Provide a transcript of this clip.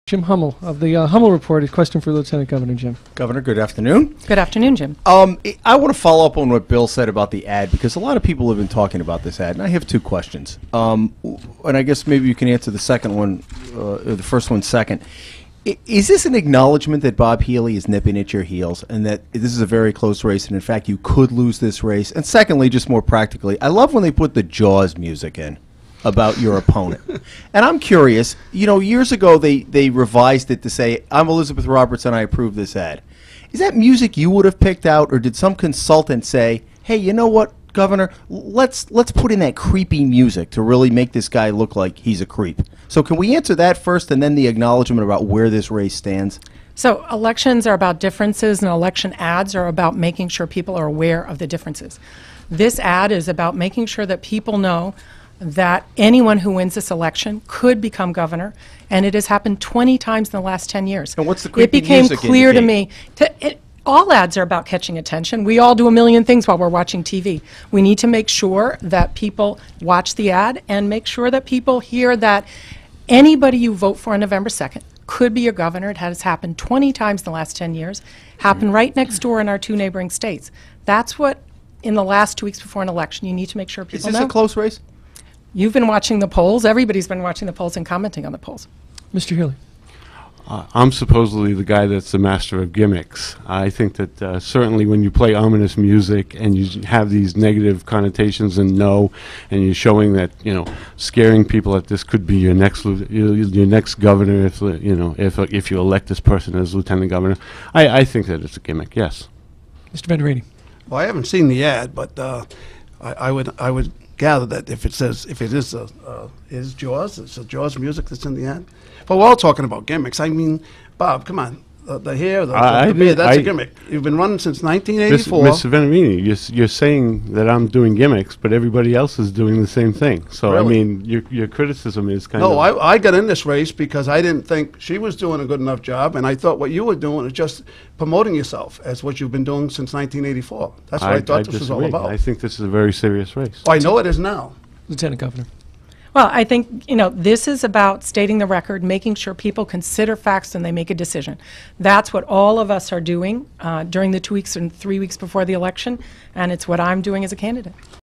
Jim Hummel of the Hummel Report. A question for Lieutenant Governor Jim. Governor, good afternoon. Good afternoon, Jim. I want to follow up on what Bill said about the ad, because a lot of people have been talking about this ad, and I have two questions. And I guess maybe you can answer the second one, or the first one second. Is this an acknowledgement that Bob Healy is nipping at your heels and that this is a very close race and, in fact, you could lose this race? And secondly, just more practically, I love when they put the Jaws music in about your opponent. And I'm curious, you know, years ago they revised it to say, I'm Elizabeth Roberts and I approve this ad. Is that music you would have picked out, or did some consultant say, hey, you know what, Governor, let's put in that creepy music to really make this guy look like he's a creep? So can we answer that first and then the acknowledgement about where this race stands? So elections are about differences, and election ads are about making sure people are aware of the differences. This ad is about making sure that people know that anyone who wins this election could become governor, and it has happened 20 times in the last 10 years. And what's the creepy It became music clear to indicate? me, all ads are about catching attention. We all do a million things while we're watching TV. We need to make sure that people watch the ad and make sure that people hear that anybody you vote for on November 2nd could be your governor. It has happened 20 times in the last 10 years, happened right next door in our two neighboring states. That's what, in the last 2 weeks before an election, you need to make sure people know. Is this a close race? You've been watching the polls. Everybody's been watching the polls and commenting on the polls. Mr. Healy. I'm supposedly the guy that's the master of gimmicks. I think that certainly when you play ominous music and you have these negative connotations and you're showing that, you know, scaring people that this could be your next governor if you elect this person as lieutenant governor, I think that it's a gimmick. Yes. Mr. Venturini. Well, I haven't seen the ad, but I would gather that if it is Jaws, it's a Jaws music that's in the ad. But we're all talking about gimmicks. I mean, Bob, come on. The hair, the beard, that's a gimmick. You've been running since 1984. Mr. Venturini, you're saying that I'm doing gimmicks, but everybody else is doing the same thing. So, Really? I mean, your criticism is kind of... No, I got in this race because I didn't think she was doing a good enough job, and I thought what you were doing was just promoting yourself as what you've been doing since 1984. That's what I thought this was all disagree. about. I think this is a very serious race. Oh, I know it is now. Lieutenant Governor. Well, I think, you know, this is about stating the record, making sure people consider facts when they make a decision. That's what all of us are doing during the 2 weeks and 3 weeks before the election, and it's what I'm doing as a candidate.